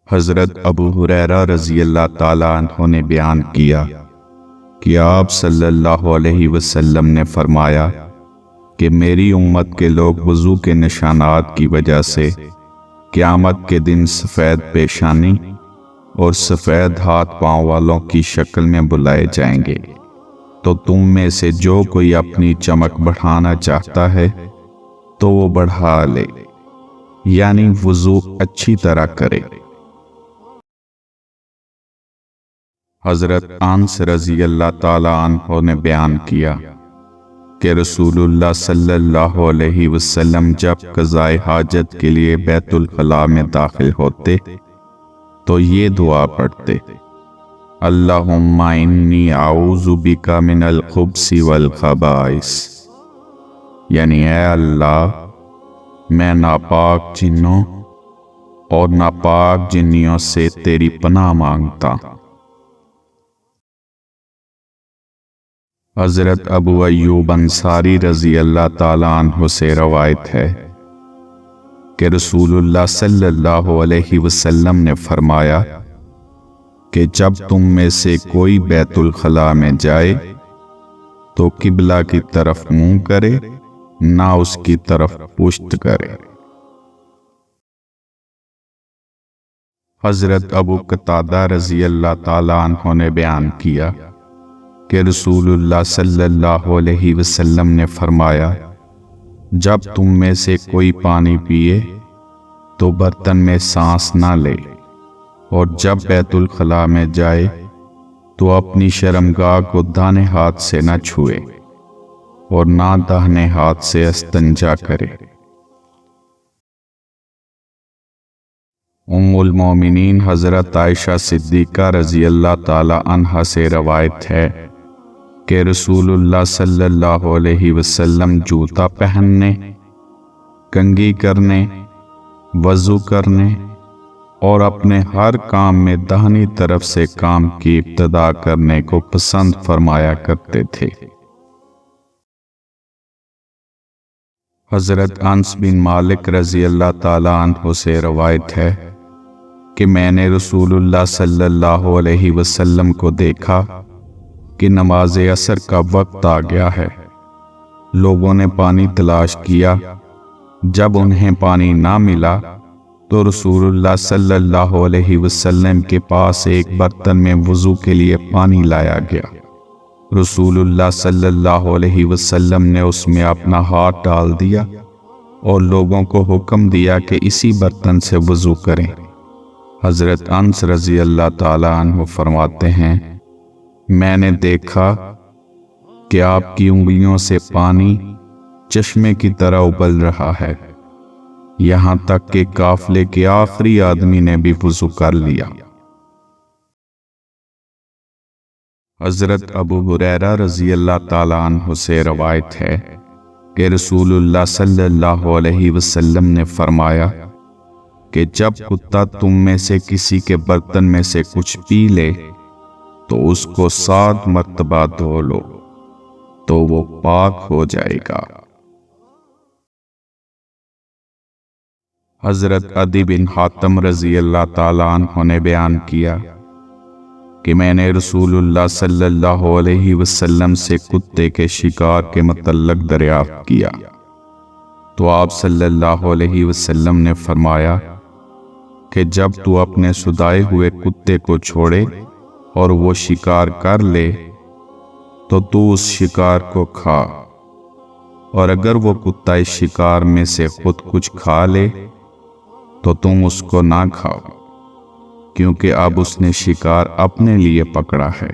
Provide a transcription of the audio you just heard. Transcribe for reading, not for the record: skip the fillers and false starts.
حضرت ابو ہریرہ رضی اللہ تعالیٰ عنہ نے بیان کیا کہ آپ صلی اللہ علیہ وسلم نے فرمایا کہ میری امت کے لوگ وضو کے نشانات کی وجہ سے قیامت کے دن سفید پیشانی اور سفید ہاتھ پاؤں والوں کی شکل میں بلائے جائیں گے، تو تم میں سے جو کوئی اپنی چمک بڑھانا چاہتا ہے تو وہ بڑھا لے، یعنی وضو اچھی طرح کرے۔ حضرت انس رضی اللہ تعالیٰ عنہ نے بیان کیا کہ رسول اللہ صلی اللہ علیہ وسلم جب قضائے حاجت کے لیے بیت الخلاء میں داخل ہوتے تو یہ دعا پڑھتے: اللہم انی اعوذ بک من الخبث والخبائث، یعنی اے اللہ میں ناپاک جنوں اور ناپاک جنیوں سے تیری پناہ مانگتا ہوں۔ حضرت ابو ایوب انصاری رضی اللہ تعالیٰ عنہ سے روایت ہے کہ رسول اللہ صلی اللہ علیہ وسلم نے فرمایا کہ جب تم میں سے کوئی بیت الخلاء میں جائے تو قبلہ کی طرف منہ کرے، نہ اس کی طرف پشت کرے۔ حضرت ابو قتادہ رضی اللہ تعالیٰ عنہ نے بیان کیا کہ رسول اللہ صلی اللہ علیہ وسلم نے فرمایا، جب تم میں سے کوئی پانی پیے تو برتن میں سانس نہ لے، اور جب بیت الخلاء میں جائے تو اپنی شرمگاہ کو دانے ہاتھ سے نہ چھوئے اور نہ داہنے ہاتھ سے استنجا کرے۔ ام المومنین حضرت عائشہ صدیقہ رضی اللہ تعالی عنہا سے روایت ہے کہ رسول اللہ صلی اللہ علیہ وسلم جوتا پہننے، کنگھی کرنے، وضو کرنے اور اپنے ہر کام میں داہنی طرف سے کام کی ابتدا کرنے کو پسند فرمایا کرتے تھے۔ حضرت انس بن مالک رضی اللہ تعالیٰ عنہ سے روایت ہے کہ میں نے رسول اللہ صلی اللہ علیہ وسلم کو دیکھا کہ نماز عصر کا وقت آ گیا ہے۔ لوگوں نے پانی تلاش کیا، جب انہیں پانی نہ ملا تو رسول اللہ صلی اللہ علیہ وسلم کے پاس ایک برتن میں وضو کے لیے پانی لایا گیا۔ رسول اللہ صلی اللہ علیہ وسلم نے اس میں اپنا ہاتھ ڈال دیا اور لوگوں کو حکم دیا کہ اسی برتن سے وضو کریں۔ حضرت انس رضی اللہ تعالیٰ عنہ فرماتے ہیں، میں نے دیکھا کہ آپ کی انگلیوں سے پانی چشمے کی طرح ابل رہا ہے، یہاں تک کہ قافلے کے آخری آدمی نے بھی وضو کر لیا۔ حضرت ابو ہریرہ رضی اللہ تعالیٰ عنہ سے روایت ہے کہ رسول اللہ صلی اللہ علیہ وسلم نے فرمایا کہ جب کتا تم میں سے کسی کے برتن میں سے کچھ پی لے تو اس کو 7 مرتبہ دھو لو تو وہ پاک ہو جائے گا۔ حضرت عدی بن حاتم رضی اللہ تعالیٰ عنہ نے بیان کیا کہ میں نے رسول اللہ صلی اللہ علیہ وسلم سے کتے کے شکار کے متعلق دریافت کیا تو آپ صلی اللہ علیہ وسلم نے فرمایا کہ جب تو اپنے سدائے ہوئے کتے کو چھوڑے اور وہ شکار کر لے تو اس شکار کو کھا، اور اگر وہ کتا اس شکار میں سے خود کچھ کھا لے تو تم اس کو نہ کھاؤ، کیونکہ اب اس نے شکار اپنے لیے پکڑا ہے۔